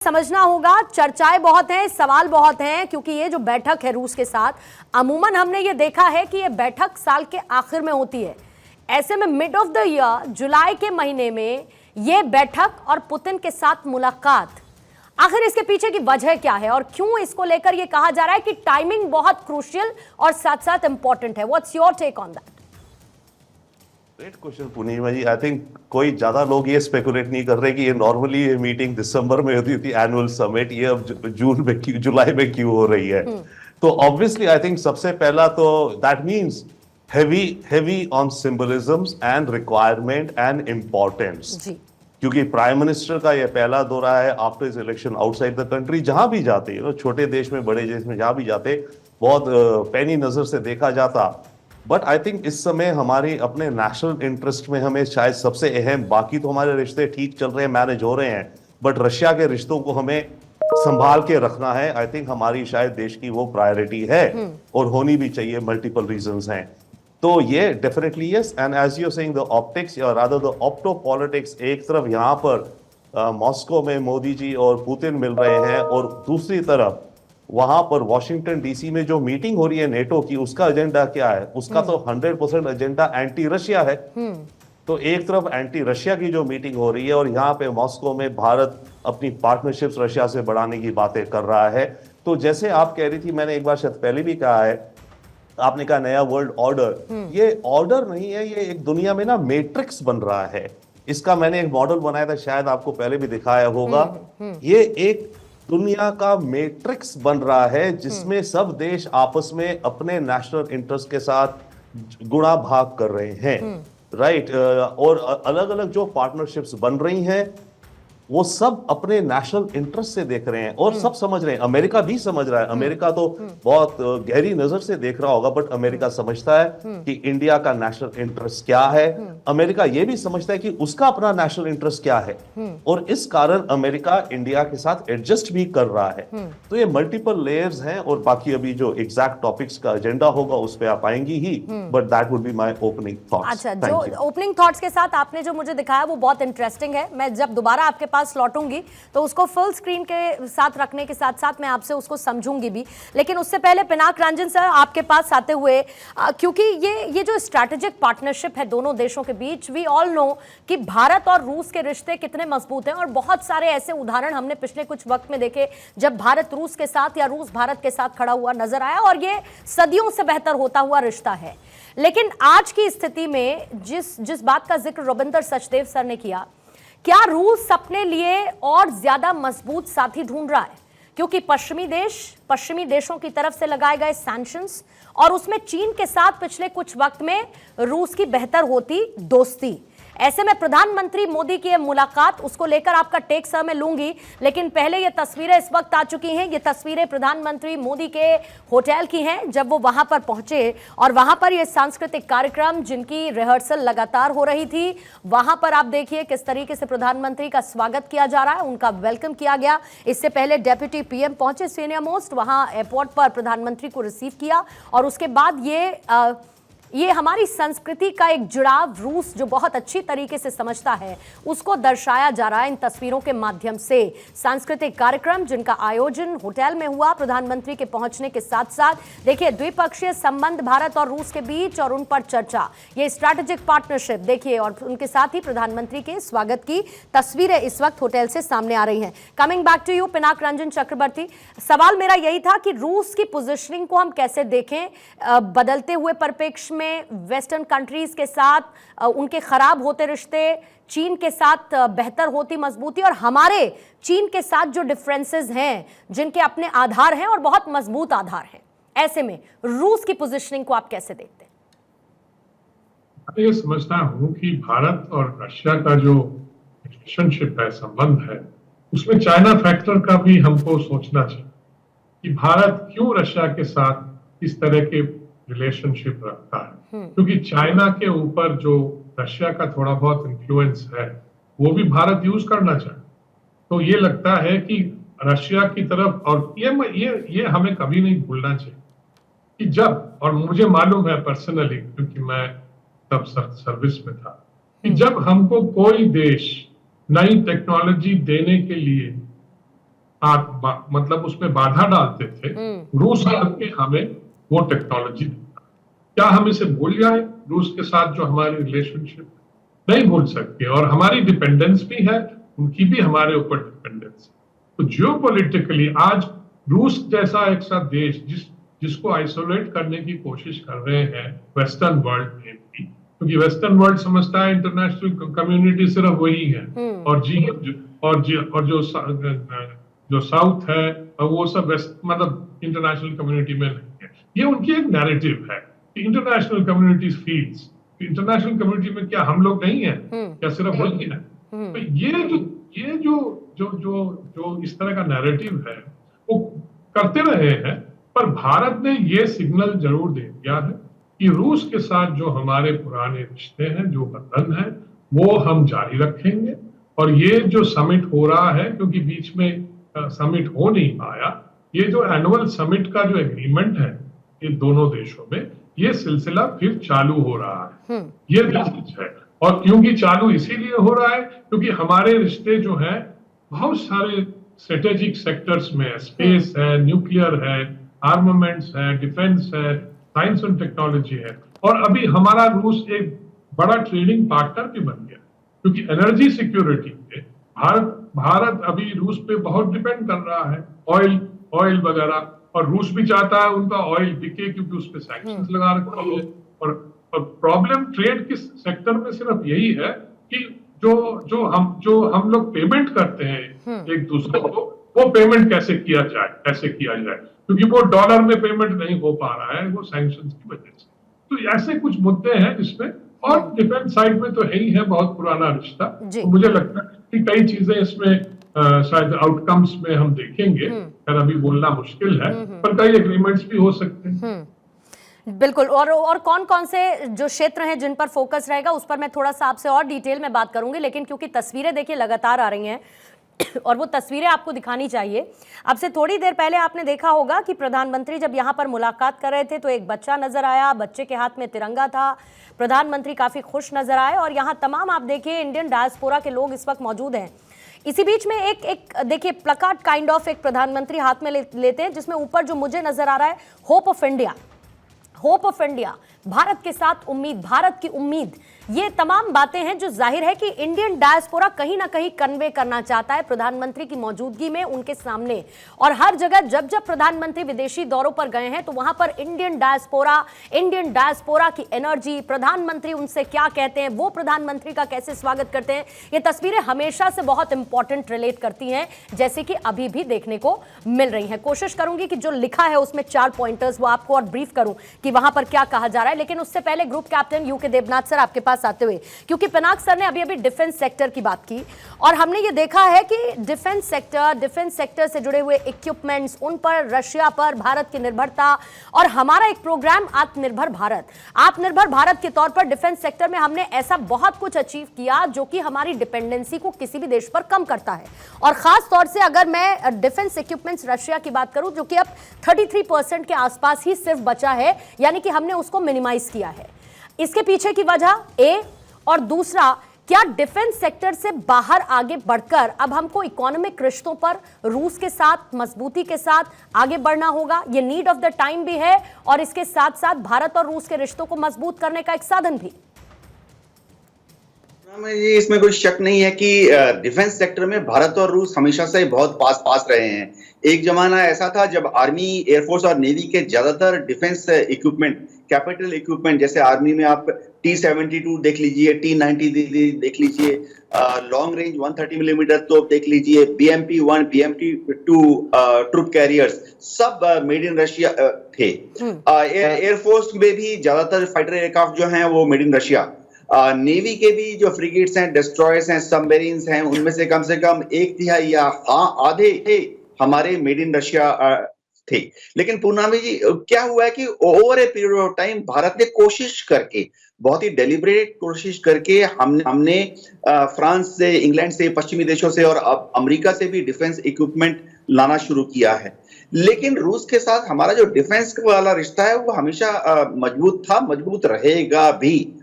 समझना होगा, चर्चाएं बहुत हैं, सवाल बहुत हैं, क्योंकि ये जो बैठक है रूस के साथ, अमूमन हमने ये देखा है कि ये बैठक साल के आखिर में होती है। ऐसे में मिड ऑफ द ईयर, जुलाई के महीने में ये बैठक और पुतिन के साथ मुलाकात, आखिर इसके पीछे की वजह क्या है और क्यों इसको लेकर ये कहा जा रहा है कि टाइमिंग बहुत क्रूशियल और साथ साथ इंपॉर्टेंट है? What's your take on that? Great question Purnima ji. I think कोई ज्यादा लोग ये स्पेकुलेट नहीं कर रहे कि ये नॉर्मली ये मीटिंग दिसंबर में होती थी, एनुअल समिट, ये अब जून में क्यों, जुलाई में क्यों हो रही है? तो ऑब्वियसली आई थिंक सबसे पहला तो that means heavy on symbolisms and requirement and importance, क्योंकि प्राइम मिनिस्टर का ये पहला दौरा है after his election outside the country. जहां भी जाते हैं, छोटे देश में, बड़े देश में, जहां भी जाते बहुत पैनी नजर से देखा जाता। बट आई थिंक इस समय हमारी अपने नेशनल इंटरेस्ट में हमें शायद सबसे अहम, बाकी तो हमारे रिश्ते ठीक चल रहे हैं, मैनेज हो रहे हैं, बट रशिया के रिश्तों को हमें संभाल के रखना है। आई थिंक हमारी शायद देश की वो प्रायोरिटी है और होनी भी चाहिए। मल्टीपल रीजंस हैं, तो ये definitely yes. And as you saying the optics या रादर द ऑप्टो पॉलिटिक्स, एक तरफ यहाँ पर मॉस्को में मोदी जी और पुतिन मिल रहे हैं और दूसरी तरफ वहां पर वॉशिंगटन डीसी में जो मीटिंग हो रही है नेटो की, उसका एजेंडा क्या है? उसका तो 100% एजेंडा एंटी रशिया है। तो एक तरफ एंटी रशिया की जो मीटिंग हो रही है और यहाँ पे मॉस्को में भारत अपनी पार्टनरशिप्स रशिया से बढ़ाने की बातें कर रहा है। तो जैसे आप कह रही थी, मैंने एक बार शायद पहले भी कहा है, आपने कहा नया वर्ल्ड ऑर्डर, ये ऑर्डर नहीं है, ये एक दुनिया में ना मैट्रिक्स बन रहा है। इसका मैंने एक मॉडल बनाया था, शायद आपको पहले भी दिखाया होगा। ये एक दुनिया का मैट्रिक्स बन रहा है जिसमें सब देश आपस में अपने नेशनल इंटरेस्ट के साथ गुणा भाग कर रहे हैं, राइट। और अलग अलग जो पार्टनरशिप्स बन रही हैं वो सब अपने नेशनल इंटरेस्ट से देख रहे हैं और सब समझ रहे हैं। अमेरिका भी समझ रहा है। अमेरिका तो बहुत गहरी नजर से देख रहा होगा, बट अमेरिका समझता है कि इंडिया का नेशनल इंटरेस्ट क्या है। अमेरिका ये भी समझता है कि उसका अपना नेशनल इंटरेस्ट क्या है, और इस कारण अमेरिका इंडिया के साथ एडजस्ट भी कर रहा है। तो ये मल्टीपल लेयर्स हैं और बाकी अभी जो एग्जैक्ट टॉपिक्स का एजेंडा होगा उस पर आप आएंगी ही, but that would be my opening thoughts. अच्छा, जो ओपनिंग थॉट्स के साथ आपने जो मुझे दिखाया वो बहुत इंटरेस्टिंग है। मैं जब दोबारा आपके पास लौटूंगी तो उसको फुल स्क्रीन के साथ रखने के साथ साथ मैं आपसे उसको समझूंगी भी। लेकिन उससे पहले पिनाक रंजन सर, आपके पास आते हुए, क्योंकि ये जो स्ट्रैटेजिक पार्टनरशिप है दोनों देशों के बीच, वी ऑल नो कि भारत और रूस के रिश्ते कितने मजबूत हैं और बहुत सारे ऐसे उदाहरण हमने पिछले कुछ वक्त में देखे जब भारत रूस के साथ या रूस भारत के साथ खड़ा हुआ नजर आया और ये सदियों से बेहतर होता हुआ रिश्ता है। लेकिन आज की स्थिति में जिस बात का जिक्र रविंदर सचदेव सर ने किया, क्या रूस अपने लिए और ज्यादा मजबूत साथी ढूंढ रहा है? क्योंकि पश्चिमी देशों की तरफ से लगाए गए सैंक्शंस और उसमें चीन के साथ पिछले कुछ वक्त में रूस की बेहतर होती दोस्ती, ऐसे में प्रधानमंत्री मोदी की मुलाकात, उसको लेकर आपका टेक सर मैं लूंगी। लेकिन पहले ये तस्वीरें इस वक्त आ चुकी हैं। ये तस्वीरें प्रधानमंत्री मोदी के होटल की हैं जब वो वहां पर पहुंचे और वहां पर ये सांस्कृतिक कार्यक्रम जिनकी रिहर्सल लगातार हो रही थी, वहां पर आप देखिए किस तरीके से प्रधानमंत्री का स्वागत किया जा रहा है, उनका वेलकम किया गया। इससे पहले डेप्यूटी पीएम पहुंचे सीनियर मोस्ट, वहां एयरपोर्ट पर प्रधानमंत्री को रिसीव किया और उसके बाद ये हमारी संस्कृति का एक जुड़ाव रूस जो बहुत अच्छी तरीके से समझता है उसको दर्शाया जा रहा है इन तस्वीरों के माध्यम से। सांस्कृतिक कार्यक्रम जिनका आयोजन होटल में हुआ प्रधानमंत्री के पहुंचने के साथ साथ, देखिए द्विपक्षीय संबंध भारत और रूस के बीच और उन पर चर्चा, ये स्ट्रैटेजिक पार्टनरशिप देखिए, और उनके साथ ही प्रधानमंत्री के स्वागत की तस्वीरें इस वक्त होटल से सामने आ रही हैं। Coming back to you Pinak Ranjan Chakravarty, सवाल मेरा यही था कि रूस की पोजिशनिंग को हम कैसे देखें बदलते हुए परिप्रेक्ष्य में, वेस्टर्न कंट्रीज के साथ उनके खराब होते रिश्ते, चीन के साथ बेहतर होती मजबूती और हमारे चीन के साथ जो डिफरेंसेस हैं जिनके अपने आधार हैं और बहुत मजबूत आधार हैं, ऐसे में रूस की पोजीशनिंग को आप कैसे देखते हैं? मैं ये समझता हूं कि भारत और रशिया का जो रिलेशनशिप है, संबंध है, उसमें चाइना फैक्टर का भी हमको सोचना चाहिए कि भारत क्यों रशिया के साथ इस तरह के रिलेशनशिप रखता है। क्योंकि चाइना के ऊपर जो रशिया का थोड़ा बहुत इन्फ्लुएंस है वो भी भारत यूज करना चाहे। तो ये लगता है कि रशिया की तरफ, और ये हमें कभी नहीं भूलना चाहिए कि जब, और मुझे मालूम है पर्सनली क्योंकि मैं तब सर्विस में था, कि जब हमको कोई देश नई टेक्नोलॉजी देने के लिए मतलब उसमें बाधा डालते थे, रूस आके हमें वो टेक्नोलॉजी देता। क्या हम इसे भूल जाए? रूस के साथ जो हमारी रिलेशनशिप नहीं भूल सकते, और हमारी डिपेंडेंस भी है, उनकी भी हमारे ऊपर डिपेंडेंस है। तो जियोपॉलिटिकली आज रूस जैसा एक सा देश जिसको आइसोलेट करने की कोशिश कर रहे हैं वेस्टर्न वर्ल्ड में भी, क्योंकि वेस्टर्न वर्ल्ड समझता है इंटरनेशनल कम्युनिटी सिर्फ वही है, और जो साउथ है वो सब वेस्ट मतलब इंटरनेशनल कम्युनिटी में नहीं है। ये उनकी एक नैरेटिव है कि international community feels, international community में क्या हम लोग नहीं है, क्या सिर्फ वही है? तो ये जो इस तरह का नैरेटिव है वो करते रहे हैं, पर भारत ने ये सिग्नल जरूर दे दिया है कि रूस के साथ जो हमारे पुराने रिश्ते हैं, जो बंधन है, वो हम जारी रखेंगे। और ये जो समिट हो रहा है, क्योंकि बीच में समिट हो नहीं पाया, ये जो एनुअल समिट का जो एग्रीमेंट है ये दोनों देशों में, ये सिलसिला फिर चालू हो रहा है। ये मैसेज है। और क्योंकि चालू इसीलिए हो रहा है क्योंकि हमारे रिश्ते जो है बहुत सारे स्ट्रेटेजिक सेक्टर्स में, स्पेस है, न्यूक्लियर है, आर्मामेंट्स है, डिफेंस है, साइंस एंड टेक्नोलॉजी है, और अभी हमारा रूस एक बड़ा ट्रेडिंग पार्टनर भी बन गया, क्योंकि एनर्जी सिक्योरिटी पे भारत अभी रूस पे बहुत डिपेंड कर रहा है, ऑयल वगैरह, और रूस भी चाहता है उनका ऑयल बिके क्योंकि उस पर सैंक्शंस लगा रखे हैं। और प्रॉब्लम ट्रेड के सेक्टर में सिर्फ यही है कि जो हम लोग पेमेंट करते हैं एक दूसरे को, वो पेमेंट कैसे किया जाए, क्योंकि वो डॉलर में पेमेंट नहीं हो पा रहा है, वो सैंक्शंस की वजह से। तो ऐसे कुछ मुद्दे हैं जिसमें, और डिफेंस साइड में तो है ही है बहुत पुराना रिश्ता। तो मुझे लगता है कि कई चीजें इसमें शायद आउटकम्स में हम देखेंगे, खैर अभी बोलना मुश्किल है, पर कई एग्रीमेंट्स भी हो सकते हैं। बिल्कुल। और कौन कौन से जो क्षेत्र हैं जिन पर फोकस रहेगा उस पर मैं थोड़ा सा आपसे और डिटेल में बात करूंगी, लेकिन क्योंकि तस्वीरें देखिए लगातार आ रही हैं और वो तस्वीरें आपको दिखानी चाहिए। अब से थोड़ी देर पहले आपने देखा होगा कि प्रधानमंत्री जब यहाँ पर मुलाकात कर रहे थे तो एक बच्चा नजर आया, बच्चे के हाथ में तिरंगा था, प्रधानमंत्री काफी खुश नजर आए, और यहाँ तमाम आप देखिए इंडियन डायस्पोरा के लोग इस वक्त मौजूद हैं। इसी बीच में एक देखिए प्लकार्ड काइंड ऑफ एक प्रधानमंत्री हाथ में लेते हैं, जिसमें ऊपर जो मुझे नजर आ रहा है hope of India, hope of India, Bharat के साथ उम्मीद, भारत की उम्मीद। ये तमाम बातें हैं जो जाहिर है कि इंडियन डायस्पोरा कहीं ना कहीं कन्वे करना चाहता है प्रधानमंत्री की मौजूदगी में उनके सामने। और हर जगह जब जब प्रधानमंत्री विदेशी दौरों पर गए हैं तो वहां पर इंडियन डायस्पोरा की एनर्जी, प्रधानमंत्री उनसे क्या कहते हैं, वो प्रधानमंत्री का कैसे स्वागत करते हैं, ये तस्वीरें हमेशा से बहुत इंपॉर्टेंट रिलेट करती हैं, जैसे कि अभी भी देखने को मिल रही है। कोशिश करूंगी कि जो लिखा है उसमें 4 पॉइंटर्स वो आपको और ब्रीफ करूं कि वहां पर क्या कहा जा रहा है। लेकिन उससे पहले group captain UK Devnath sir आपके पास आते हुए, क्योंकि पिनाक सर ने अभी डिफेंस सेक्टर की बात की और हमने ये देखा है कि डिफेंस सेक्टर से जुड़े हुए इक्विपमेंट्स, उन पर, रशिया पर भारत की निर्भरता, और हमारा एक प्रोग्राम आत्मनिर्भर भारत के तौर पर डिफेंस सेक्टर में हमने ऐसा बहुत कुछ अचीव किया जो कि हमारी डिपेंडेंसी को किसी भी देश पर कम करता है। और खास तौर से अगर मैं डिफेंस इक्विपमेंट्स रशिया की बात करूं, जो कि अब 33% के आसपास ही सिर्फ बचा है, यानी कि हमने उसको मिनिमाइज किया है। इसके पीछे की वजह ए, और दूसरा, क्या डिफेंस सेक्टर से बाहर आगे बढ़कर अब हमको इकोनॉमिक रिश्तों पर रूस के साथ मजबूती के साथ आगे बढ़ना होगा। ये नीड ऑफ द टाइम भी है और इसके साथ साथ भारत और रूस के रिश्तों को मजबूत करने का एक साधन भी। ये इसमें कोई शक नहीं है कि डिफेंस सेक्टर में भारत और रूस हमेशा से बहुत पास रहे हैं। एक जमाना ऐसा था जब आर्मी, एयरफोर्स और नेवी के ज्यादातर डिफेंस इक्विपमेंट, कैपिटल इक्विपमेंट, जैसे आर्मी में आप T-72 देख लीजिए, T-90 देख लीजिए, लॉन्ग रेंज 130 मिलीमीटर तोप देख लीजिए, BMP-1, BMP-2 ट्रूप कैरियर्स, सब मेड इन रशिया थे। एयरफोर्स में भी ज्यादातर फाइटर एयरक्राफ्ट जो हैं वो मेड इन रशिया। नेवी के भी जो फ्रिगेट्स हैं, डिस्ट्रॉयर्स हैं, सबमरीन्स हैं, उनमें से कम 1/3 या आधे थे हमारे मेड इन रशिया थे। लेकिन पूर्णामी जी, क्या हुआ है कि over a period of time Bharat ने कोशिश करके, बहुत ही डेलिब्रेट कोशिश करके, हमने फ्रांस से, इंग्लैंड से, पश्चिमी देशों से और अब अमेरिका से भी डिफेंस इक्विपमेंट लाना शुरू किया है। लेकिन रूस के साथ हमारा जो डिफेंस वाला रिश्ता है वो हमेशा मजबूत था, मजबूत रहेगा भी।